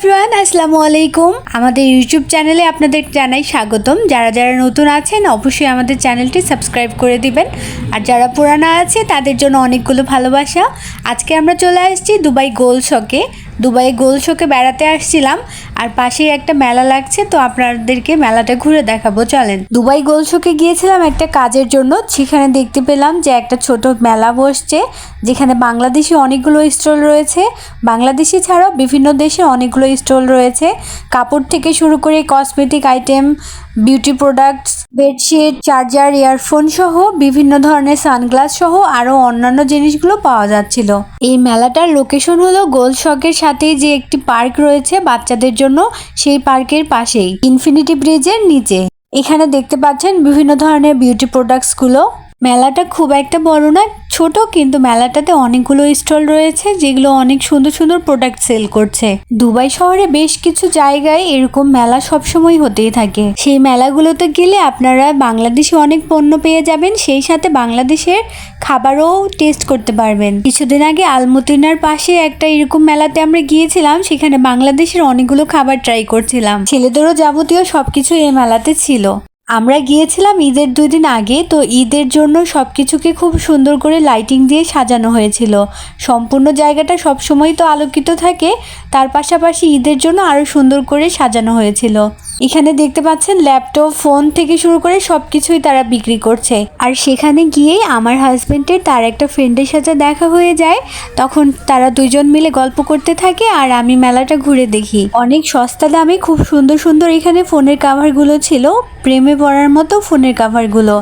Everyone, আসসালামু আলাইকুম। আমাদের ইউটিউব চ্যানেলে আপনাদের জানাই স্বাগতম। যারা যারা নতুন আছেন অবশ্যই আমাদের চ্যানেলটি সাবস্ক্রাইব করে দিবেন, আর যারা পুরানা আছে তাদের জন্য অনেকগুলো ভালোবাসা। আজকে আমরা চলে আসছি দুবাই গোল্ড শকে। দুবাই গোল্ড শকে বেড়াতে আসছিলাম, আর পাশেই একটা মেলা লাগছে, তো আপনাদেরকে মেলাটা ঘুরে দেখাবো, চলেন। দুবাই গোল্ড শকে গিয়েছিলাম একটা কাজের জন্য। সেখানে দেখতে পেলাম যে একটা ছোট মেলা বসছে, যেখানে বাংলাদেশি অনেকগুলো স্টল রয়েছে। বাংলাদেশি ছাড়াও বিভিন্ন দেশে অনেকগুলো স্টল রয়েছে। কাপড় থেকে শুরু করে cosmetic item, beauty products, bedsheet, charger, earphone সহ বিভিন্ন ধরনের সানগ্লাস সহ আরও অন্যান্য জিনিসগুলো পাওয়া যাচ্ছিল। এই মেলাটার লোকেশন হলো গোল্ড শকের সাথেই যে একটি পার্ক রয়েছে বাচ্চাদের জন্য, সেই পার্কের পাশেই ইনফিনিটি ব্রিজের নিচে। এখানে দেখতে পাচ্ছেন বিভিন্ন ধরনের বিউটি প্রোডাক্টসগুলো। মেলাটা খুব একটা বড় না, ছোট, কিন্তু মেলাটাতে অনেকগুলো স্টল রয়েছে যেগুলো অনেক সুন্দর সুন্দর প্রোডাক্ট সেল করছে। দুবাই শহরে বেশ কিছু জায়গায় এরকম মেলা সবসময় হতেই থাকে। সেই মেলাগুলোতে গেলে আপনারা বাংলাদেশি অনেক পণ্য পেয়ে যাবেন, সেই সাথে বাংলাদেশের খাবারও টেস্ট করতে পারবেন। কিছুদিন আগে আলমুতিনার পাশে একটা এরকম মেলাতে আমরা গিয়েছিলাম, সেখানে বাংলাদেশের অনেকগুলো খাবার ট্রাই করছিলাম। ছেলেদেরও যাবতীয় সবকিছু এই মেলাতে ছিল। আমরা গিয়েছিলাম ঈদের 2 দিন আগে, তো ঈদের জন্য সব কিছুকে খুব সুন্দর করে লাইটিং দিয়ে সাজানো হয়েছিল। সম্পূর্ণ জায়গাটা সবসময় তো আলোকিত থাকে, তার পাশাপাশি ঈদের জন্য আরও সুন্দর করে সাজানো হয়েছিল। এখানে দেখতে পাচ্ছেন ল্যাপটপ, ফোন থেকে শুরু করে সব কিছুই তারা বিক্রি করছে। আর সেখানে গিয়েই আমার হাজবেন্ডের তার একটা ফ্রেন্ডের সাথে দেখা হয়ে যায়। তখন তারা দুইজন মিলে গল্প করতে থাকে, আর আমি মেলাটা ঘুরে দেখি। অনেক সস্তা দামে খুব সুন্দর সুন্দর এখানে ফোনের কাভারগুলো ছিল, প্রেমে পড়ার মতো ফোনের কাভারগুলো।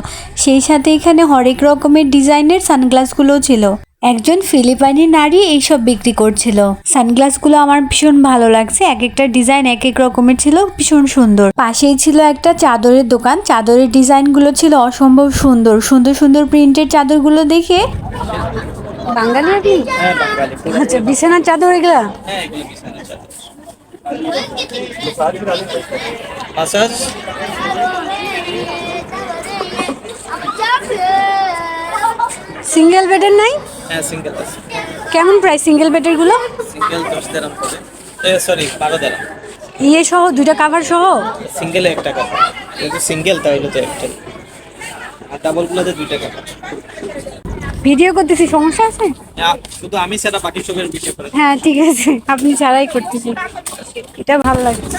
সেই সাথে এখানে হরেক রকমের ডিজাইনের সানগ্লাসগুলোও ছিল। একজন ফিলিপাইনি নারী এইসব বিক্রি করছিল। সানগ্লাসগুলো আমার ভীষণ ভালো লাগছে, এক একটা ডিজাইন এক এক রকমের ছিল, ভীষণ সুন্দর। পাশেই ছিল একটা চাদরের দোকান, চাদরের ডিজাইনগুলো ছিল অসম্ভব সুন্দর। সুন্দর সুন্দর প্রিন্টের চাদরগুলো দেখে। বাঙালি আপনি? আচ্ছা, বিছানার চাদর এগুলা? সিঙ্গেল বেডের নাই? হ্যাঁ, সিঙ্গেল আছে। কেমন প্রাইস সিঙ্গেল বেডের গুলো? সিঙ্গেল 10 দিরহাম করে। সরি 12 দিরহাম। ইয়ে সহ দুইটা কাভার সহ? সিঙ্গেলে 1 টাকা। যদি সিঙ্গেল তাহলে তো একটা, আর ডাবল গুলোতে 2 টাকা। ভিডিও করতেছি, সমস্যা আছে? শুধু আমি সেটা বাকি সবের ভিডিও করে। হ্যাঁ ঠিক আছে, আপনি ছাড়াই করতেছি। এটা ভালো লাগছে।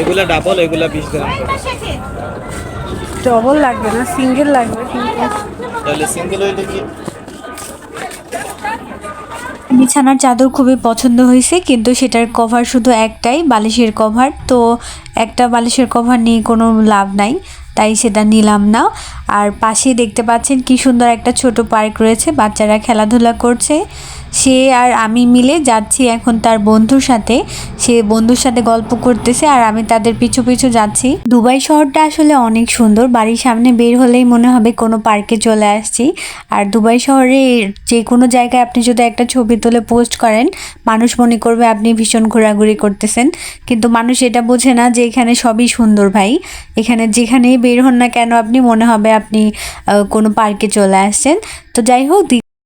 এগুলা ডাবল, এগুলা 20 দিরহাম করে। ডবল লাগবে না, সিঙ্গেল লাগবে। তাহলে সিঙ্গেল হইলে কি? বিছানার চাদর খুবই পছন্দ হয়েছে, কিন্তু সেটার কভার শুধু একটাই, বালিশের কভার। তো একটা বালিশের কভার নিয়ে কোনো লাভ নাই, তাই সেটা নিলাম না। আর পাশে দেখতে পাচ্ছেন কি সুন্দর একটা ছোট পার্ক রয়েছে, বাচ্চারা খেলাধুলা করছে। সে আর আমি মিলে যাচ্ছি এখন তার বন্ধুর সাথে। সে বন্ধুর সাথে গল্প করতেছে, আর আমি তাদের পিছু পিছু যাচ্ছি। দুবাই শহরটা আসলে অনেক সুন্দর, বাড়ির সামনে বের হলেই মনে হবে কোনো পার্কে চলে আসছি। আর দুবাই শহরে যে কোনো জায়গায় আপনি যদি একটা ছবি তুলে পোস্ট করেন, মানুষ মনে করবে আপনি ভীষণ ঘোরাঘুরি করতেছেন, কিন্তু মানুষ এটা বোঝে না যে এখানে সবই সুন্দর ভাই। এখানে যেখানেই বের হন না কেন আপনি, মনে হবে আপনি কোনো পার্কে চলে আসছেন। তো যাই হোক,